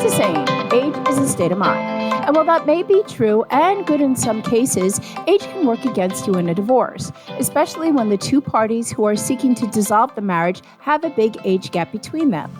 a saying, age is a state of mind. And while that may be true and good in some cases, age can work against you in a divorce, especially when the two parties who are seeking to dissolve the marriage have a big age gap between them.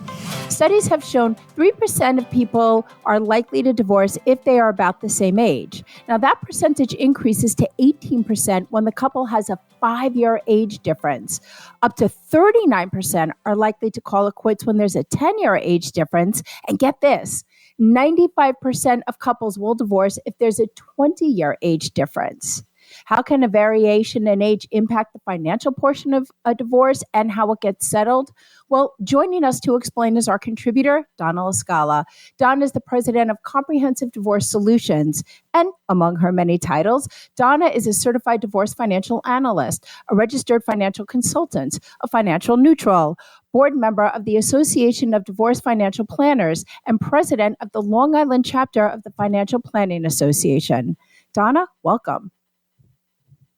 Studies have shown 3% of people are likely to divorce if they are about the same age. Now, that percentage increases to 18% when the couple has a 5-year age difference. Up to 39% are likely to call it quits when there's a 10-year age difference. And get this, 95% of couples will divorce if there's a 20-year age difference. How can a variation in age impact the financial portion of a divorce and how it gets settled? Well, joining us to explain is our contributor, Donna LaScala. Donna is the president of Comprehensive Divorce Solutions. And among her many titles, Donna is a certified divorce financial analyst, a registered financial consultant, a financial neutral, board member of the Association of Divorce Financial Planners, and president of the Long Island chapter of the Financial Planning Association. Donna, welcome.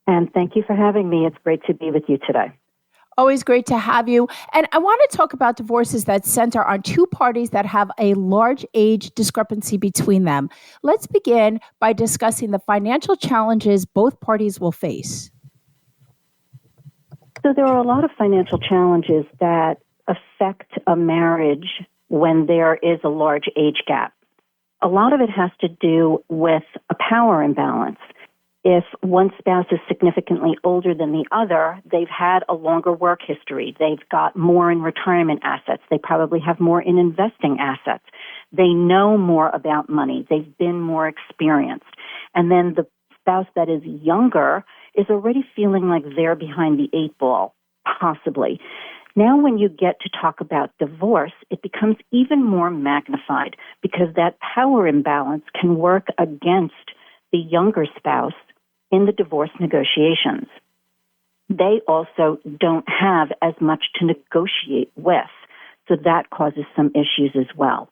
And thank you for having me. It's great to be with you today. Always great to have you. And I want to talk about divorces that center on two parties that have a large age discrepancy between them. Let's begin by discussing the financial challenges both parties will face. So there are a lot of financial challenges that affect a marriage when there is a large age gap. A lot of it has to do with a power imbalance. If one spouse is significantly older than the other, they've had a longer work history. They've got more in retirement assets. They probably have more in investing assets. They know more about money. They've been more experienced. And then the spouse that is younger is already feeling like they're behind the 8 ball, possibly. Now when you get to talk about divorce, it becomes even more magnified because that power imbalance can work against the younger spouse in the divorce negotiations. They also don't have as much to negotiate with, so that causes some issues as well.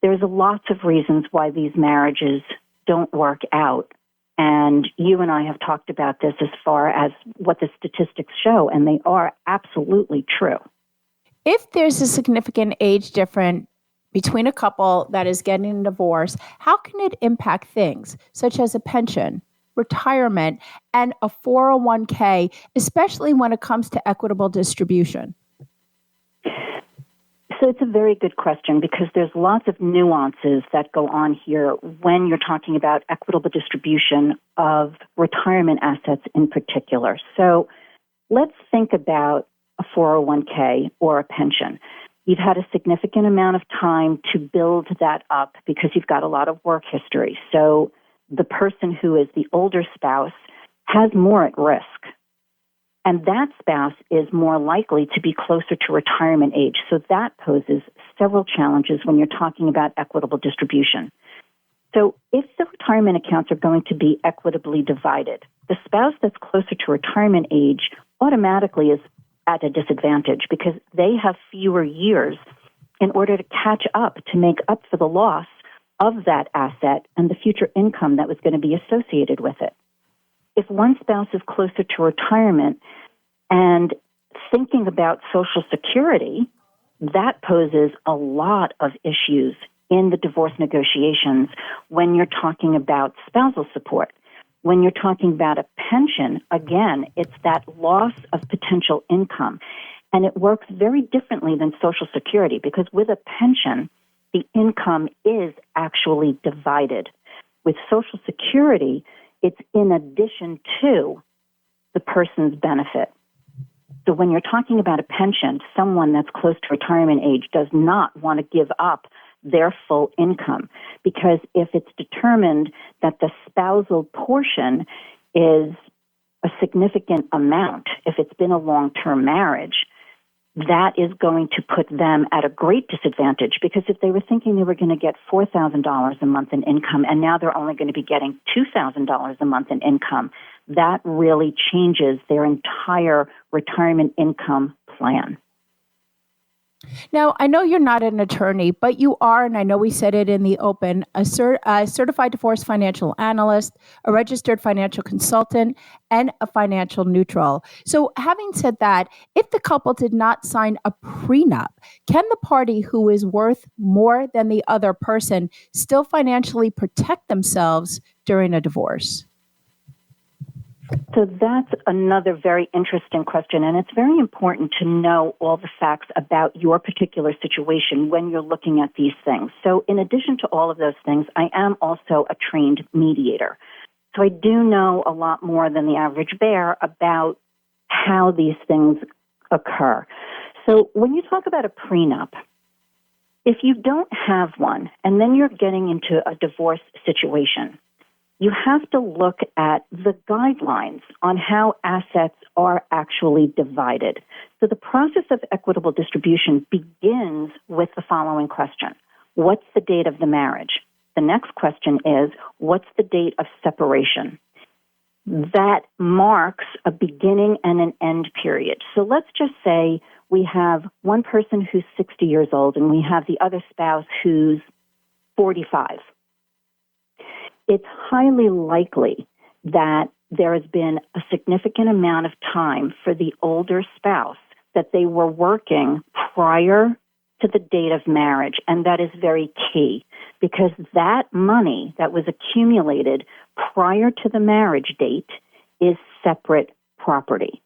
There's lots of reasons why these marriages don't work out, and you and I have talked about this as far as what the statistics show, and they are absolutely true. If there's a significant age difference between a couple that is getting a divorce, how can it impact things such as a pension, retirement, and a 401k, especially when it comes to equitable distribution? So it's a very good question because there's lots of nuances that go on here when you're talking about equitable distribution of retirement assets in particular. So let's think about a 401k or a pension. You've had a significant amount of time to build that up because you've got a lot of work history. So the person who is the older spouse has more at risk. And that spouse is more likely to be closer to retirement age. So that poses several challenges when you're talking about equitable distribution. So if the retirement accounts are going to be equitably divided, the spouse that's closer to retirement age automatically is at a disadvantage because they have fewer years in order to catch up to make up for the loss of that asset and the future income that was going to be associated with it. If one spouse is closer to retirement and thinking about Social Security, that poses a lot of issues in the divorce negotiations when you're talking about spousal support. When you're talking about a pension, again, it's that loss of potential income. And it works very differently than Social Security because with a pension, the income is actually divided. With Social Security, it's in addition to the person's benefit. So when you're talking about a pension, someone that's close to retirement age does not want to give up their full income because if it's determined that the spousal portion is a significant amount, if it's been a long-term marriage, that is going to put them at a great disadvantage because if they were thinking they were going to get $4,000 a month in income and now they're only going to be getting $2,000 a month in income, that really changes their entire retirement income plan. Now, I know you're not an attorney, but you are, and I know we said it in the open, a certified divorce financial analyst, a registered financial consultant, and a financial neutral. So having said that, if the couple did not sign a prenup, can the party who is worth more than the other person still financially protect themselves during a divorce? So that's another very interesting question, and it's very important to know all the facts about your particular situation when you're looking at these things. So in addition to all of those things, I am also a trained mediator. So I do know a lot more than the average bear about how these things occur. So when you talk about a prenup, if you don't have one and then you're getting into a divorce situation, you have to look at the guidelines on how assets are actually divided. So the process of equitable distribution begins with the following question. What's the date of the marriage? The next question is, what's the date of separation? That marks a beginning and an end period. So let's just say we have one person who's 60 years old and we have the other spouse who's 45. It's highly likely that there has been a significant amount of time for the older spouse that they were working prior to the date of marriage, and that is very key because that money that was accumulated prior to the marriage date is separate property.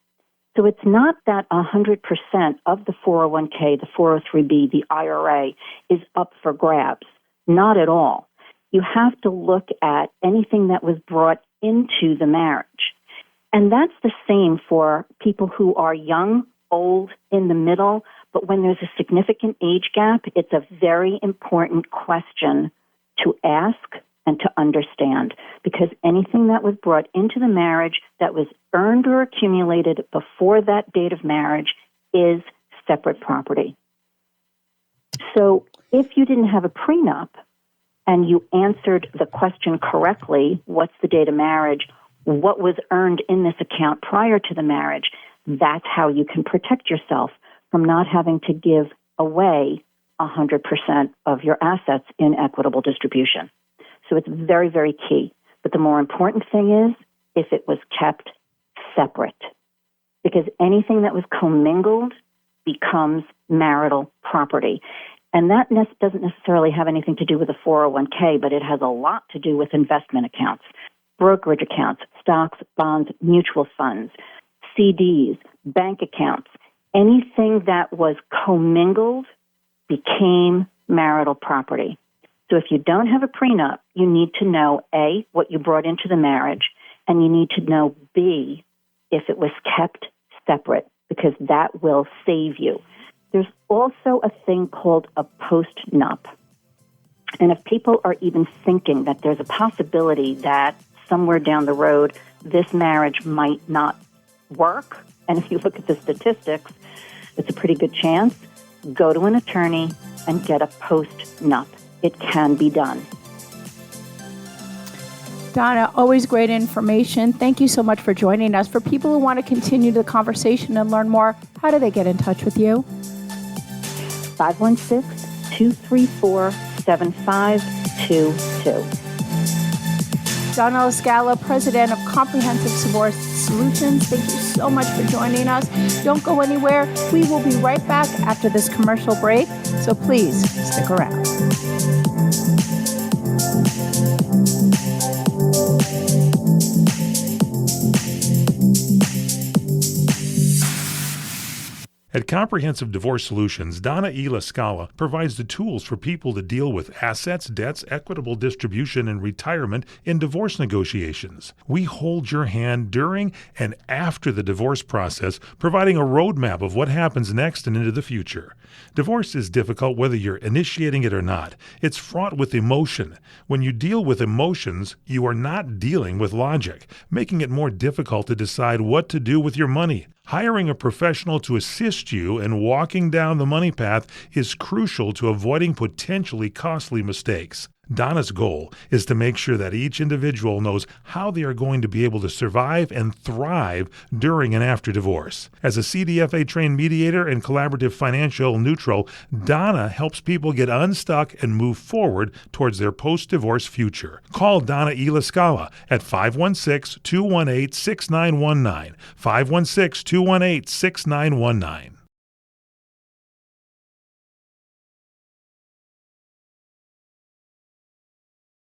So it's not that 100% of the 401k, the 403b, the IRA is up for grabs. Not at all. You have to look at anything that was brought into the marriage. And that's the same for people who are young, old, in the middle. But when there's a significant age gap, it's a very important question to ask and to understand, because anything that was brought into the marriage that was earned or accumulated before that date of marriage is separate property. So if you didn't have a prenup, and you answered the question correctly, what's the date of marriage, what was earned in this account prior to the marriage, that's how you can protect yourself from not having to give away 100% of your assets in equitable distribution. So it's very, very key. But the more important thing is if it was kept separate, because anything that was commingled becomes marital property. And that doesn't necessarily have anything to do with a 401k, but it has a lot to do with investment accounts, brokerage accounts, stocks, bonds, mutual funds, CDs, bank accounts. Anything that was commingled became marital property. So if you don't have a prenup, you need to know, A, what you brought into the marriage, and you need to know, B, if it was kept separate, because that will save you. There's also a thing called a post-nup. And if people are even thinking that there's a possibility that somewhere down the road this marriage might not work, and if you look at the statistics, it's a pretty good chance, go to an attorney and get a post-nup. It can be done. Donna, always great information. Thank you so much for joining us. For people who want to continue the conversation and learn more, how do they get in touch with you? 516-234-7522. Donna LaScala, President of Comprehensive Divorce Solutions. Thank you so much for joining us. Don't go anywhere. We will be right back after this commercial break, so please stick around. At Comprehensive Divorce Solutions, Donna LaScala provides the tools for people to deal with assets, debts, equitable distribution, and retirement in divorce negotiations. We hold your hand during and after the divorce process, providing a roadmap of what happens next and into the future. Divorce is difficult whether you're initiating it or not. It's fraught with emotion. When you deal with emotions, you are not dealing with logic, making it more difficult to decide what to do with your money. Hiring a professional to assist you in walking down the money path is crucial to avoiding potentially costly mistakes. Donna's goal is to make sure that each individual knows how they are going to be able to survive and thrive during and after divorce. As a CDFA trained mediator and collaborative financial neutral, Donna helps people get unstuck and move forward towards their post-divorce future. Call Donna LaScala at 516-218-6919, 516-218-6919.